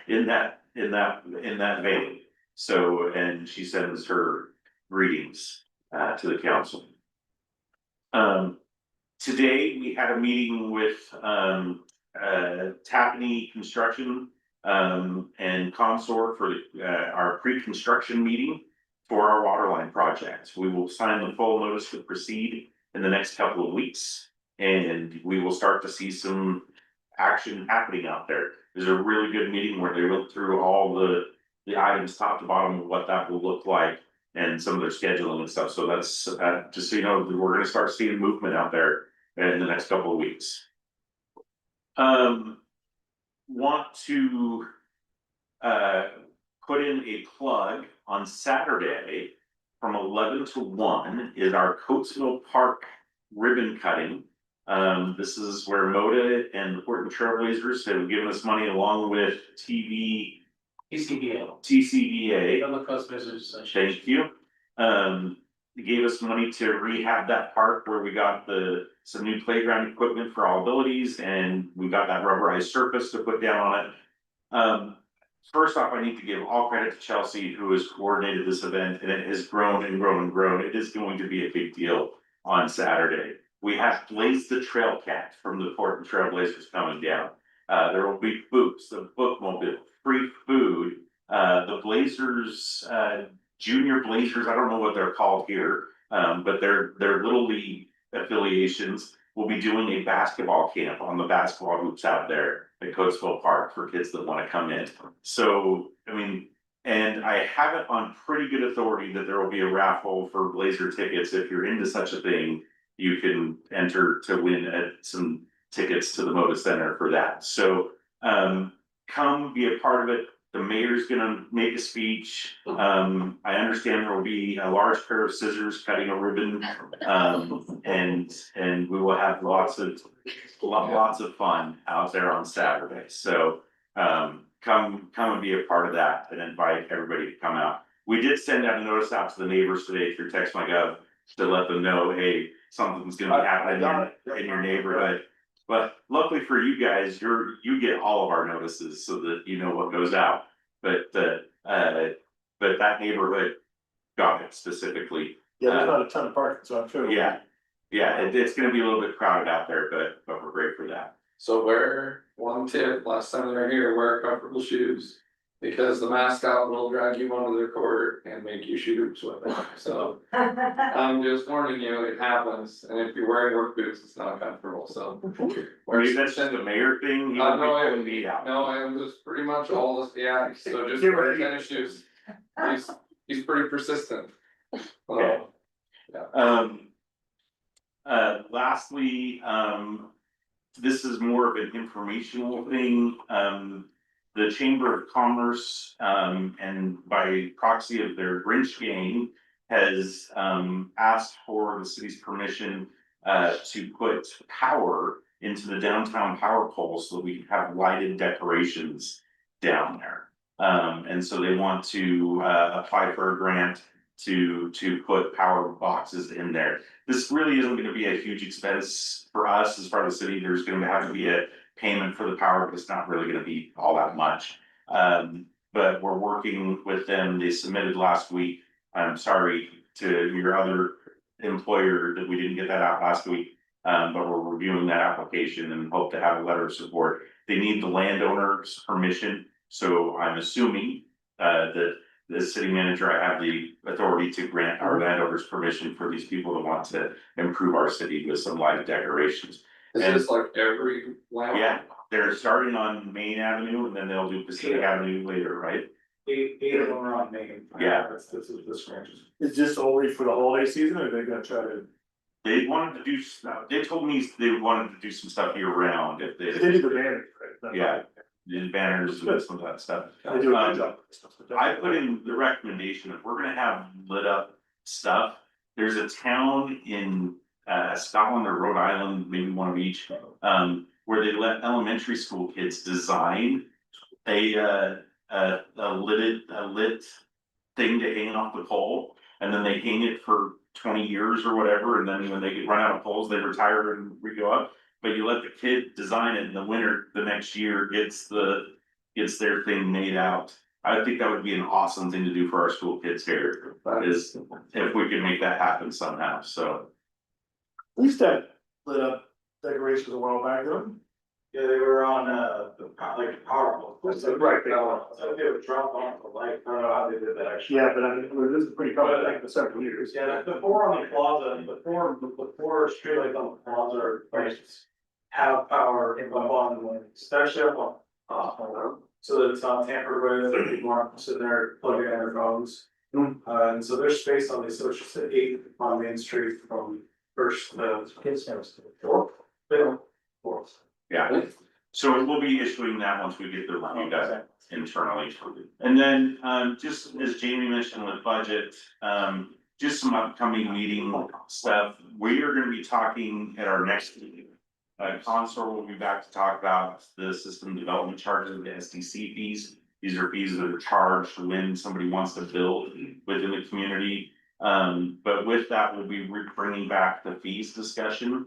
in that vein. So, and she sends her greetings to the council. Today we had a meeting with Tapney Construction and Consort for our pre-construction meeting for our water line project. We will sign the full notice to proceed in the next couple of weeks, and we will start to see some action happening out there. There's a really good meeting where they went through all the items top to bottom of what that will look like and some of their scheduling and stuff. So that's just so you know, we're gonna start seeing movement out there in the next couple of weeks. Want to put in a plug on Saturday from 11 to 1 is our Coatesville Park ribbon cutting. This is where MODA and the Portland Trailblazers have given us money along with TCBA. Public Coast Visitors Association. Thank you. They gave us money to rehab that park where we got some new playground equipment for all abilities, and we got that rubberized surface to put down on it. First off, I need to give all credit to Chelsea, who has coordinated this event, and it has grown and grown and grown. It is going to be a big deal on Saturday. We have Blaze the Trail Cat from the Portland Trailblazers coming down. There will be booths, the bookmobile, free food, the Blazers, Junior Blazers, I don't know what they're called here, but they're little league affiliations will be doing a basketball camp on the basketball hoops out there at Coatesville Park for kids that want to come in. So, I mean, and I have it on pretty good authority that there will be a raffle for Blazer tickets. If you're into such a thing, you can enter to win some tickets to the Moda Center for that. So, come be a part of it. The mayor's gonna make a speech. I understand there will be a large pair of scissors cutting a ribbon. And we will have lots of fun out there on Saturday. So, come and be a part of that and invite everybody to come out. We did send out a notice out to the neighbors today through TextMyGov to let them know, hey, something's gonna be happening in your neighborhood. But luckily for you guys, you get all of our notices so that you know what goes out. But that neighborhood got it specifically. Yeah, there's not a ton of parking, so I'm sure. Yeah, it's gonna be a little bit crowded out there, but we're great for that. So wear one tip, last time they're here, wear comfortable shoes. Because the mascot will drag you onto their court and make you shoot with it, so. I'm just warning you, it happens, and if you're wearing work boots, it's not comfortable, so. Maybe that's just a mayor thing, he No, wouldn't be out. it was pretty much all this, yeah, so just Get wear ready. tennis shoes. He's pretty persistent. Okay. Lastly, this is more of an informational thing, the Chamber of Commerce, and by proxy of their Grinch gang has, asked for the city's permission, to put power into the downtown power poles so that we can have lighted decorations down there. And so they want to, apply for a grant to put power boxes in there. This really isn't gonna be a huge expense for us as part of the city. There's gonna have to be a payment for the power, but it's not really gonna be all that much. But we're working with them. They submitted last week. I'm sorry to your other employer that we didn't get that out last week. But we're reviewing that application and hope to have a letter of support. They need the landowner's permission, so I'm assuming that the city manager, I have the authority to grant our landowners permission for these people to want to improve our city with some light decorations. Is this like every land? Yeah, they're starting on Main Avenue and then they'll do Pacific Avenue later, right? Eight of them are on Main. Yeah. This is this range. Is this only for the holiday season, or are they gonna try to, They wanted to do stuff, they told me they wanted to do some stuff year round if they they, do the banners, right? yeah, the banners and some of that stuff. They do a good job. I put in the recommendation, if we're gonna have lit up stuff, there's a town in Scotland or Rhode Island, maybe one of each. Where they let elementary school kids design a lit thing to hang off the pole. And then they hang it for 20 years or whatever, and then when they run out of poles, they retire and re-go up. But you let the kid design it in the winter, the next year gets their thing made out. I think that would be an awesome thing to do for our school kids here, is if we could make that happen somehow, so. We used to have lit up decorations a while back, though. Yeah, they were on, like powerful. Right, they are. So they would drop off the light, I don't know how they did that actually. Yeah, but I mean, this is pretty common, like, for several years. Yeah, the four on the plaza, the four streetlights on the plaza are like have power in the bottom one, especially up on. So that it's not tampered with, people aren't sitting there plugging in their phones. And so there's space on these, so it's just 8 on Main Street from first, kids house to fourth, fourth. Yeah, so we'll be issuing that once we get the review done internally. And then, just as Jamie mentioned with budget, just some upcoming meeting stuff. We are gonna be talking at our next meeting. Consor will be back to talk about the system development charges of the SDC fees. These are fees that are charged when somebody wants to build within the community. But with that, we'll be bringing back the fees discussion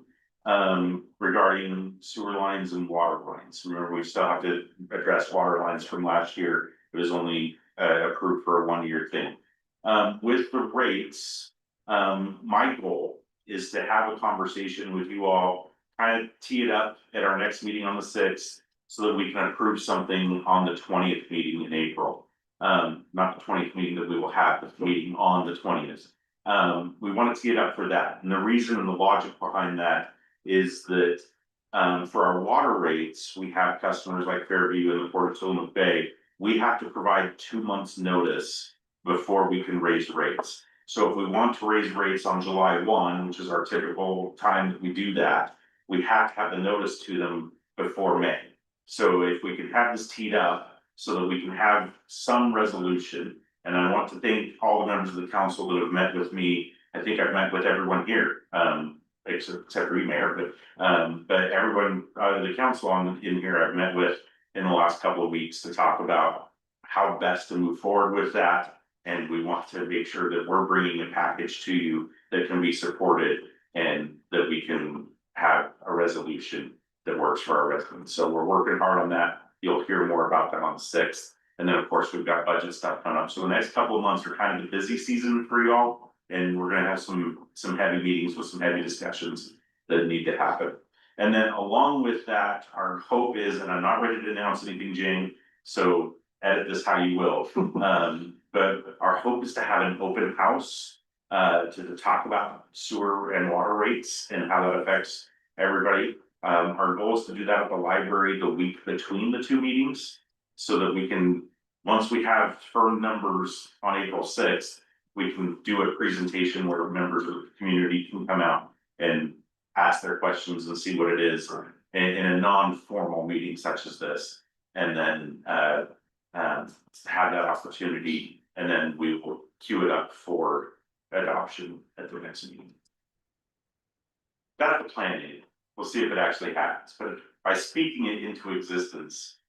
regarding sewer lines and water lines. Remember, we still have to address water lines from last year. It was only approved for a 1-year thing. With the rates, my goal is to have a conversation with you all, kind of tee it up at our next meeting on the 6th, so that we can approve something on the 20th meeting in April. Not the 20th meeting that we will have, the meeting on the 20th. We want to tee it up for that, and the reason and the logic behind that is that for our water rates, we have customers like Fairview and the Port of Tillamook Bay. We have to provide 2 months' notice before we can raise rates. So if we want to raise rates on July 1, which is our typical time that we do that, we have to have the notice to them before May. So if we can have this teed up so that we can have some resolution, and I want to thank all the members of the council that have met with me. I think I've met with everyone here, except for you, Mayor, but everyone out of the council in here I've met with in the last couple of weeks to talk about how best to move forward with that. And we want to make sure that we're bringing a package to you that can be supported and that we can have a resolution that works for our residents. So we're working hard on that. You'll hear more about that on the 6th. And then, of course, we've got budget stuff coming up. So the next couple of months are kind of the busy season for y'all. And we're gonna have some heavy meetings with some heavy discussions that need to happen. And then along with that, our hope is, and I'm not ready to announce anything, Jane, so edit this how you will. But our hope is to have an open house to talk about sewer and water rates and how that affects everybody. Our goal is to do that at the library the week between the two meetings, so that we can, once we have firm numbers on April 6th, we can do a presentation where members of the community can come out and ask their questions and see what it is in a non-formal meeting such as this. And then have that opportunity, and then we will queue it up for adoption at the next meeting. That's the plan. We'll see if it actually happens, but by speaking it into existence,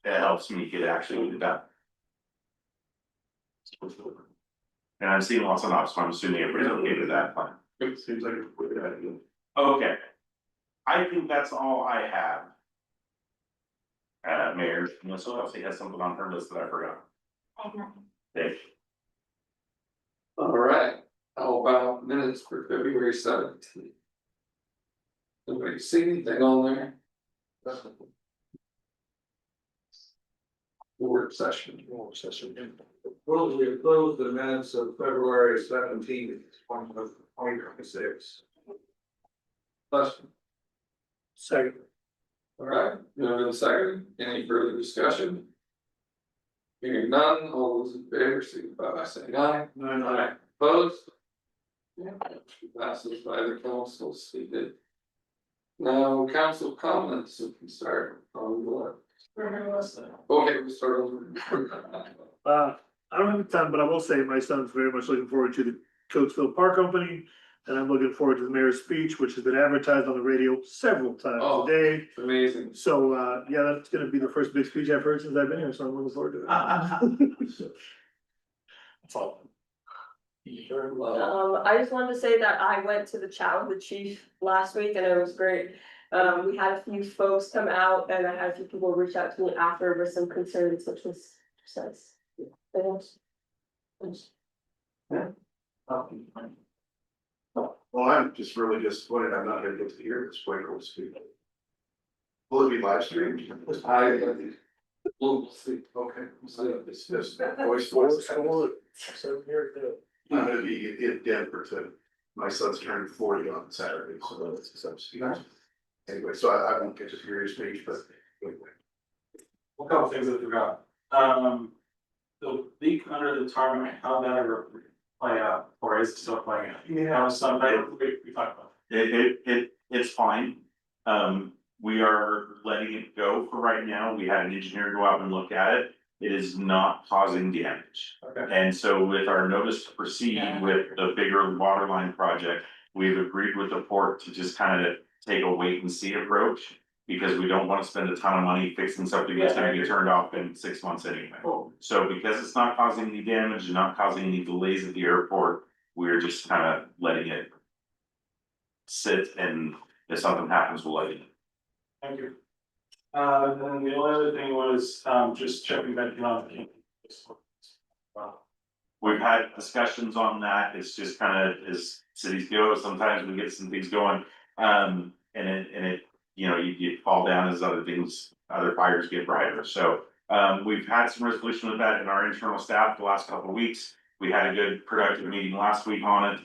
it helps me get actually done. And I'm seeing lots of nods, so I'm assuming everybody's okay with that plan. It seems like a good idea. Okay. I think that's all I have. Mayor, unless Chelsea has something on her list that I forgot. I have nothing. Thank you. All right, how about minutes for February 17th? Anybody see anything on there? Work session. Will we approve the minutes of February 17th, 2026? Question. Second. All right, moving to second, any further discussion? Hearing none, all those in favor, signify by saying aye. Aye. Opposed? Yeah, passes by the council seated. Now, council comments, we can start on the left. Okay, we start over. I don't have a ton, but I will say my son's very much looking forward to the Coatesville Park Company. And I'm looking forward to the mayor's speech, which has been advertised on the radio several times a day. Amazing. So, yeah, that's gonna be the first big speech I've heard since I've been here, so I'm looking forward to it. That's all. I just wanted to say that I went to the chat with the chief last week and it was great. We had a few folks come out and I had a few people reach out to me after with some concerns, which was nice. Well, I'm just really disappointed I'm not gonna get to hear this Quaker speak. Will it be live streamed? We'll see. Okay, so it's just voice. I'm gonna be in Denver to, my son's turning 40 on Saturday, so that's. Anyway, so I won't get to hear his speech, but anyway. A couple things I forgot. The leak under the tarmac, how that ever play out, or is it still playing out? Yeah. We talked about. It's fine. We are letting it go for right now. We had an engineer go out and look at it. It is not causing damage. Okay. And so with our notice to proceed with the bigger water line project, we've agreed with the port to just kind of take a wait and see approach. Because we don't want to spend a ton of money fixing something that's gonna be turned off in 6 months anyway. So because it's not causing any damage and not causing any delays at the airport, we're just kind of letting it sit, and if something happens, we'll let you know. Thank you. And then the only other thing was, just checking back in on the. Wow. We've had discussions on that. It's just kind of as cities go, sometimes we get some things going. And it, you know, you fall down as other things, other fires get brighter. So we've had some resolution with that in our internal staff the last couple of weeks. We had a good productive meeting last week on it.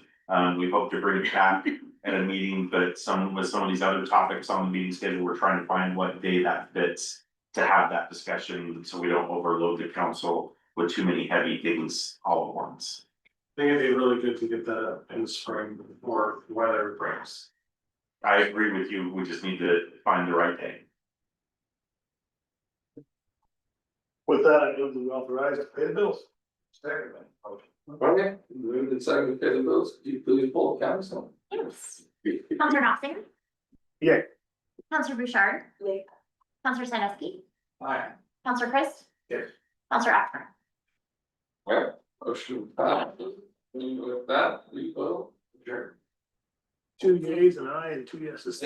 We hope to bring it back at a meeting, but with some of these other topics on the meeting schedule, we're trying to find what day that fits to have that discussion, so we don't overload the council with too many heavy things all at once. I think it'd be really good to get that up in the spring before the weather breaks. I agree with you. We just need to find the right day. With that, I move to authorize to pay the bills. Okay, moved and seconded to pay the bills. Could you please pull the council? Yes. Counselor Knopfinger? Yeah. Counselor Bouchard? Yeah. Counselor Sandusky? Aye. Counselor Christ? Yes. Counselor Akron? Well, motion passes. And with that, we will adjourn. 2 yeas and I and 2 yeses.